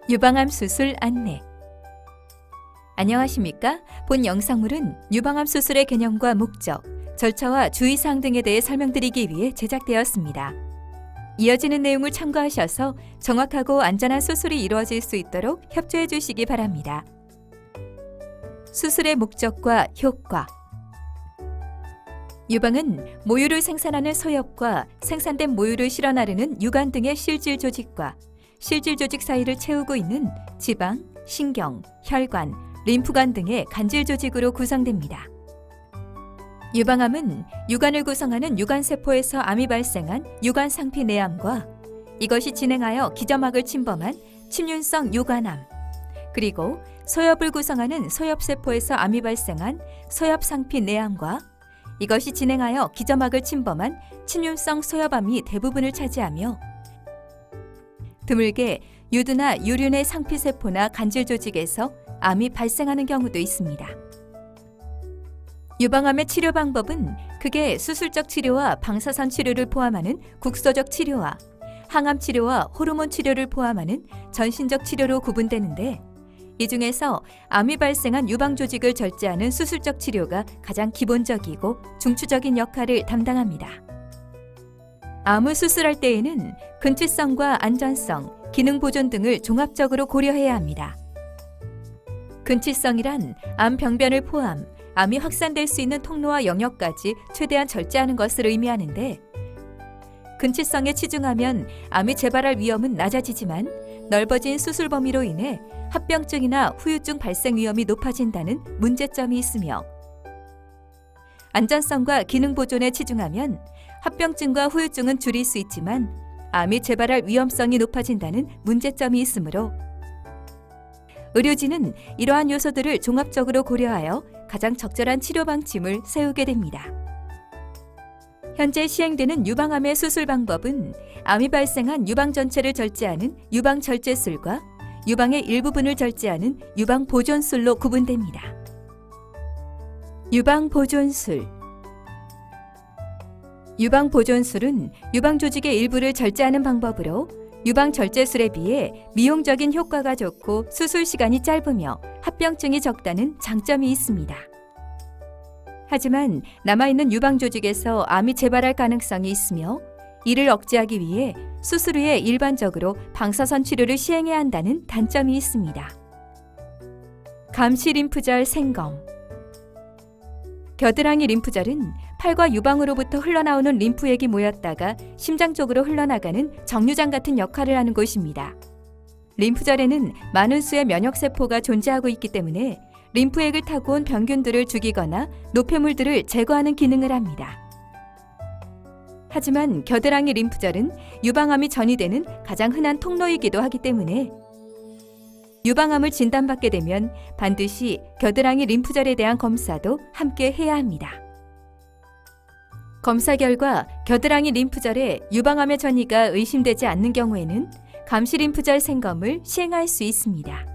유방암 수술 안내. 안녕하십니까? 본 영상물은 유방암 수술의 개념과 목적, 절차와 주의사항 등에 대해 설명드리기 위해 제작되었습니다. 이어지는 내용을 참고하셔서 정확하고 안전한 수술이 이루어질 수 있도록 협조해 주시기 바랍니다. 수술의 목적과 효과. 유방은 모유를 생산하는 소엽과 생산된 모유를 실어 나르는 유관 등의 실질 조직과 실질 조직 사이를 채우고 있는 지방, 신경, 혈관, 림프관 등의 간질 조직으로 구성됩니다. 유방암은 유관을 구성하는 유관세포에서 암이 발생한 유관상피 내암과 이것이 진행하여 기저막을 침범한 침륜성 유관암, 그리고 소엽을 구성하는 소엽세포에서 암이 발생한 소엽상피 내암과 이것이 진행하여 기저막을 침범한 침륜성 소엽암이 대부분을 차지하며 드물게 유두나 유륜의 상피세포나 간질 조직에서 암이 발생하는 경우도 있습니다. 유방암의 치료 방법은 크게 수술적 치료와 방사선 치료를 포함하는 국소적 치료와 항암 치료와 호르몬 치료를 포함하는 전신적 치료로 구분되는데 이 중에서 암이 발생한 유방 조직을 절제하는 수술적 치료가 가장 기본적이고 중추적인 역할을 담당합니다. 암을 수술할 때에는 근치성과 안전성, 기능 보존 등을 종합적으로 고려해야 합니다. 근치성이란 암 병변을 포함, 암이 확산될 수 있는 통로와 영역까지 최대한 절제하는 것을 의미하는데 근치성에 치중하면 암이 재발할 위험은 낮아지지만 넓어진 수술 범위로 인해 합병증이나 후유증 발생 위험이 높아진다는 문제점이 있으며 안전성과 기능 보존에 치중하면 합병증과 후유증은 줄일 수 있지만 암이 재발할 위험성이 높아진다는 문제점이 있으므로 의료진은 이러한 요소들을 종합적으로 고려하여 가장 적절한 치료 방침을 세우게 됩니다. 현재 시행되는 유방암의 수술 방법은 암이 발생한 유방 전체를 절제하는 유방 절제술과 유방의 일부분을 절제하는 유방 보존술로 구분됩니다. 유방 보존술. 유방 보존술은 유방 조직의 일부를 절제하는 방법으로 유방 절제술에 비해 미용적인 효과가 좋고 수술 시간이 짧으며 합병증이 적다는 장점이 있습니다. 하지만 남아있는 유방 조직에서 암이 재발할 가능성이 있으며 이를 억제하기 위해 수술 후에 일반적으로 방사선 치료를 시행해야 한다는 단점이 있습니다. 감시 림프절 생검. 겨드랑이 림프절은 팔과 유방으로부터 흘러나오는 림프액이 모였다가 심장 쪽으로 흘러나가는 정류장 같은 역할을 하는 곳입니다. 림프절에는 많은 수의 면역세포가 존재하고 있기 때문에 림프액을 타고 온 병균들을 죽이거나 노폐물들을 제거하는 기능을 합니다. 하지만 겨드랑이 림프절은 유방암이 전이되는 가장 흔한 통로이기도 하기 때문에 유방암을 진단받게 되면 반드시 겨드랑이 림프절에 대한 검사도 함께 해야 합니다. 검사 결과 겨드랑이 림프절에 유방암의 전이가 의심되지 않는 경우에는 감시 림프절 생검을 시행할 수 있습니다.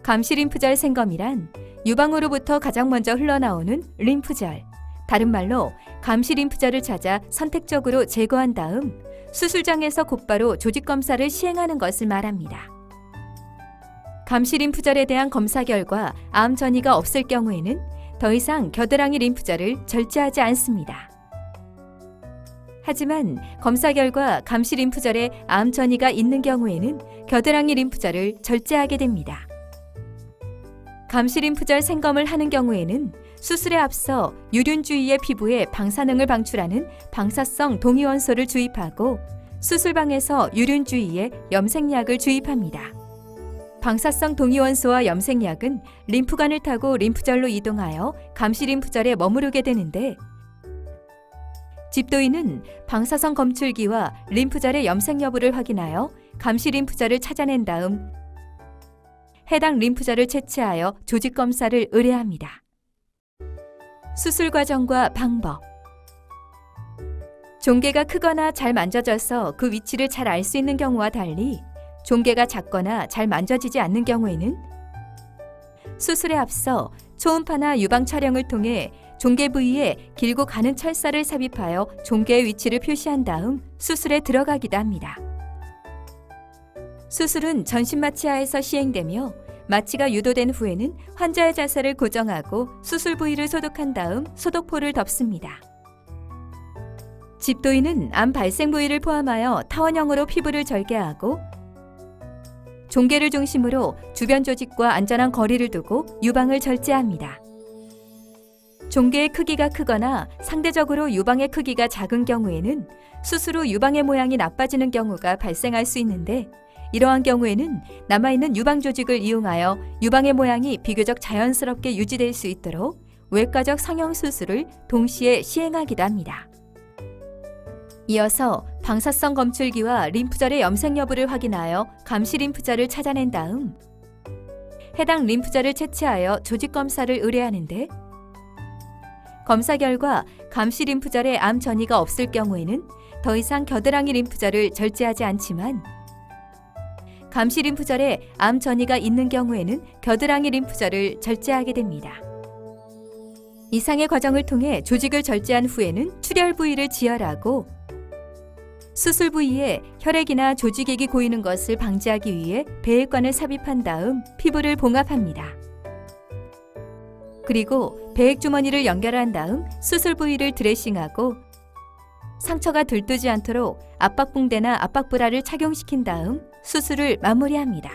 감시 림프절 생검이란 유방으로부터 가장 먼저 흘러나오는 림프절, 다른 말로 감시 림프절을 찾아 선택적으로 제거한 다음 수술장에서 곧바로 조직 검사를 시행하는 것을 말합니다. 감시 림프절에 대한 검사 결과 암 전이가 없을 경우에는 더 이상 겨드랑이 림프절을 절제하지 않습니다. 하지만 검사 결과 감시 림프절에 암 전이가 있는 경우에는 겨드랑이 림프절을 절제하게 됩니다. 감시 림프절 생검을 하는 경우에는 수술에 앞서 유륜 주위의 피부에 방사능을 방출하는 방사성 동위원소를 주입하고 수술방에서 유륜 주위에 염색약을 주입합니다. 방사성 동위원소와 염색약은 림프관을 타고 림프절로 이동하여 감시 림프절에 머무르게 되는데 집도인은 방사성 검출기와 림프절의 염색 여부를 확인하여 감시 림프절을 찾아낸 다음 해당 림프절을 채취하여 조직 검사를 의뢰합니다. 수술 과정과 방법. 종괴가 크거나 잘 만져져서 그 위치를 잘 알 수 있는 경우와 달리 종괴가 작거나 잘 만져지지 않는 경우에는 수술에 앞서 초음파나 유방 촬영을 통해 종괴 부위에 길고 가는 철사를 삽입하여 종괴의 위치를 표시한 다음 수술에 들어가기도 합니다. 수술은 전신 마취하에서 시행되며 마취가 유도된 후에는 환자의 자세를 고정하고 수술 부위를 소독한 다음 소독포를 덮습니다. 집도인은 암 발생 부위를 포함하여 타원형으로 피부를 절개하고 종개를 중심으로 주변 조직과 안전한 거리를 두고 유방을 절제합니다. 종개의 크기가 크거나 상대적으로 유방의 크기가 작은 경우에는 수술 후 유방의 모양이 나빠지는 경우가 발생할 수 있는데, 이러한 경우에는 남아있는 유방 조직을 이용하여 유방의 모양이 비교적 자연스럽게 유지될 수 있도록 외과적 성형 수술을 동시에 시행하기도 합니다. 이어서 방사성 검출기와 림프절의 염색 여부를 확인하여 감시 림프절을 찾아낸 다음 해당 림프절을 채취하여 조직 검사를 의뢰하는데, 검사 결과 감시 림프절에 암 전이가 없을 경우에는 더 이상 겨드랑이 림프절을 절제하지 않지만, 감시 림프절에 암 전이가 있는 경우에는 겨드랑이 림프절을 절제하게 됩니다. 이상의 과정을 통해 조직을 절제한 후에는 출혈 부위를 지혈하고 수술 부위에 혈액이나 조직액이 고이는 것을 방지하기 위해 배액관을 삽입한 다음 피부를 봉합합니다. 그리고 배액 주머니를 연결한 다음 수술 부위를 드레싱하고 상처가 들뜨지 않도록 압박붕대나 압박브라를 착용시킨 다음 수술을 마무리합니다.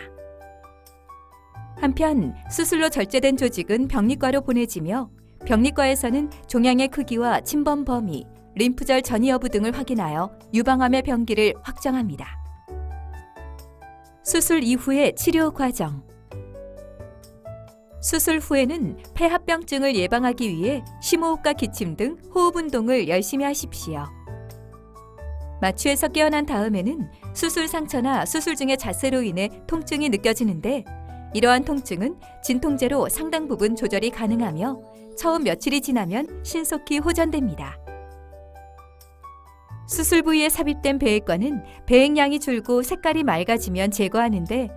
한편 수술로 절제된 조직은 병리과로 보내지며 병리과에서는 종양의 크기와 침범 범위, 림프절 전이 여부 등을 확인하여 유방암의 병기를 확정합니다. 수술 이후의 치료 과정. 수술 후에는 폐합병증을 예방하기 위해 심호흡과 기침 등 호흡 운동을 열심히 하십시오. 마취에서 깨어난 다음에는 수술 상처나 수술 중의 자세로 인해 통증이 느껴지는데, 이러한 통증은 진통제로 상당 부분 조절이 가능하며 처음 며칠이 지나면 신속히 호전됩니다. 수술 부위에 삽입된 배액관은 배액량이 줄고 색깔이 맑아지면 제거하는데,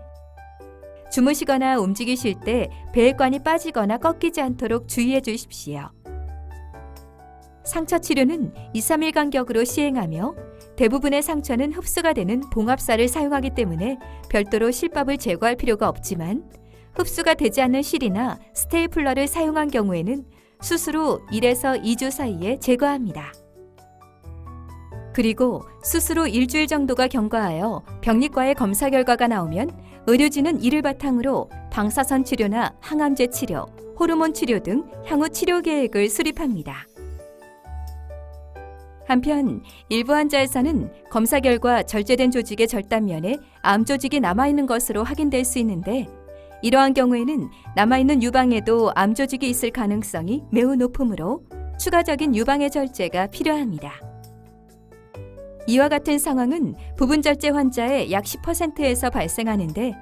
주무시거나 움직이실 때 배액관이 빠지거나 꺾이지 않도록 주의해 주십시오. 상처 치료는 2-3일 간격으로 시행하며 대부분의 상처는 흡수가 되는 봉합사를 사용하기 때문에 별도로 실밥을 제거할 필요가 없지만, 흡수가 되지 않는 실이나 스테이플러를 사용한 경우에는 수술 후 1에서 2주 사이에 제거합니다. 그리고 수술 후 일주일 정도가 경과하여 병리과의 검사 결과가 나오면 의료진은 이를 바탕으로 방사선 치료나 항암제 치료, 호르몬 치료 등 향후 치료 계획을 수립합니다. 한편 일부 환자에서는 검사 결과 절제된 조직의 절단면에 암 조직이 남아있는 것으로 확인될 수 있는데, 이러한 경우에는 남아있는 유방에도 암 조직이 있을 가능성이 매우 높으므로 추가적인 유방의 절제가 필요합니다. 이와 같은 상황은 부분 절제 환자의 약 10%에서 발생하는데,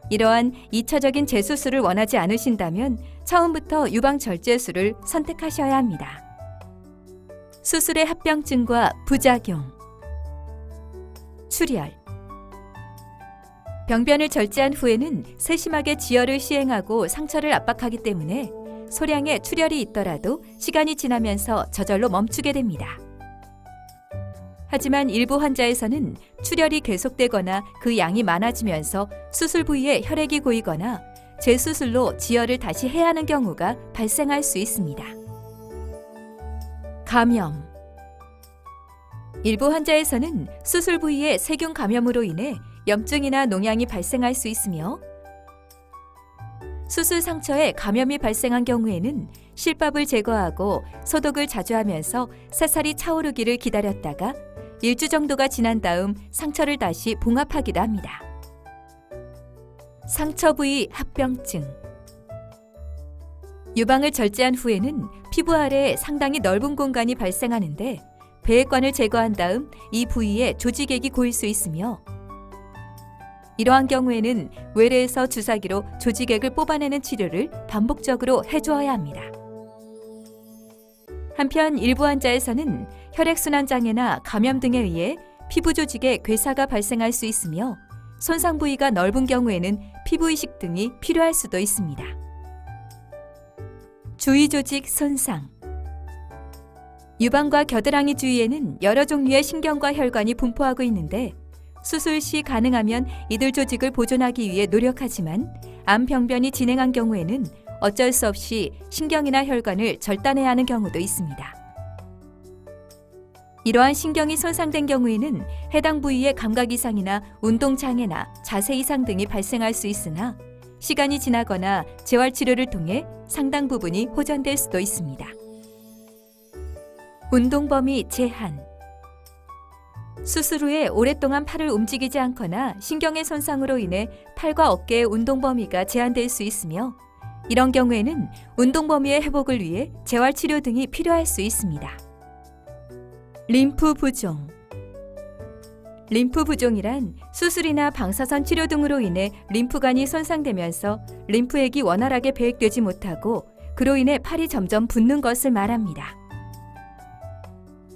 이러한 2차적인 재수술을 원하지 않으신다면 처음부터 유방 절제술을 선택하셔야 합니다. 수술의 합병증과 부작용. 출혈. 병변을 절제한 후에는 세심하게 지혈을 시행하고 상처를 압박하기 때문에 소량의 출혈이 있더라도 시간이 지나면서 저절로 멈추게 됩니다. 하지만 일부 환자에서는 출혈이 계속되거나 그 양이 많아지면서 수술 부위에 혈액이 고이거나 재수술로 지혈을 다시 해야 하는 경우가 발생할 수 있습니다. 감염. 일부 환자에서는 수술 부위에 세균 감염으로 인해 염증이나 농양이 발생할 수 있으며, 수술 상처에 감염이 발생한 경우에는 실밥을 제거하고 소독을 자주 하면서 새살이 차오르기를 기다렸다가 1주 정도가 지난 다음 상처를 다시 봉합하기도 합니다. 상처 부위 합병증. 유방을 절제한 후에는 피부 아래에 상당히 넓은 공간이 발생하는데, 배액관을 제거한 다음 이 부위에 조직액이 고일 수 있으며, 이러한 경우에는 외래에서 주사기로 조직액을 뽑아내는 치료를 반복적으로 해주어야 합니다. 한편 일부 환자에서는 혈액순환 장애나 감염 등에 의해 피부 조직에 괴사가 발생할 수 있으며, 손상 부위가 넓은 경우에는 피부 이식 등이 필요할 수도 있습니다. 주위 조직 손상. 유방과 겨드랑이 주위에는 여러 종류의 신경과 혈관이 분포하고 있는데, 수술 시 가능하면 이들 조직을 보존하기 위해 노력하지만 암 병변이 진행한 경우에는 어쩔 수 없이 신경이나 혈관을 절단해야 하는 경우도 있습니다. 이러한 신경이 손상된 경우에는 해당 부위에 감각 이상이나 운동 장애나 자세 이상 등이 발생할 수 있으나 시간이 지나거나 재활 치료를 통해 상당 부분이 호전될 수도 있습니다. 운동 범위 제한. 수술 후에 오랫동안 팔을 움직이지 않거나 신경의 손상으로 인해 팔과 어깨의 운동 범위가 제한될 수 있으며 이런 경우에는 운동 범위의 회복을 위해 재활 치료 등이 필요할 수 있습니다. 림프 부종. 림프 부종이란 수술이나 방사선 치료 등으로 인해 림프관이 손상되면서 림프액이 원활하게 배액되지 못하고 그로 인해 팔이 점점 붓는 것을 말합니다.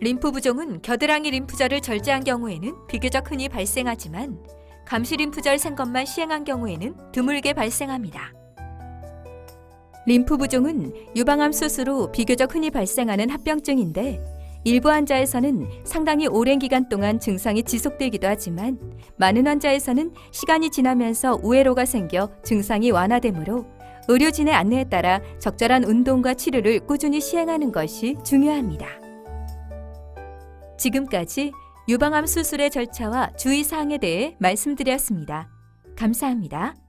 림프 부종은 겨드랑이 림프절을 절제한 경우에는 비교적 흔히 발생하지만 감시 림프절 생검만 시행한 경우에는 드물게 발생합니다. 림프 부종은 유방암 수술 후 비교적 흔히 발생하는 합병증인데 일부 환자에서는 상당히 오랜 기간 동안 증상이 지속되기도 하지만 많은 환자에서는 시간이 지나면서 우회로가 생겨 증상이 완화되므로 의료진의 안내에 따라 적절한 운동과 치료를 꾸준히 시행하는 것이 중요합니다. 지금까지 유방암 수술의 절차와 주의사항에 대해 말씀드렸습니다. 감사합니다.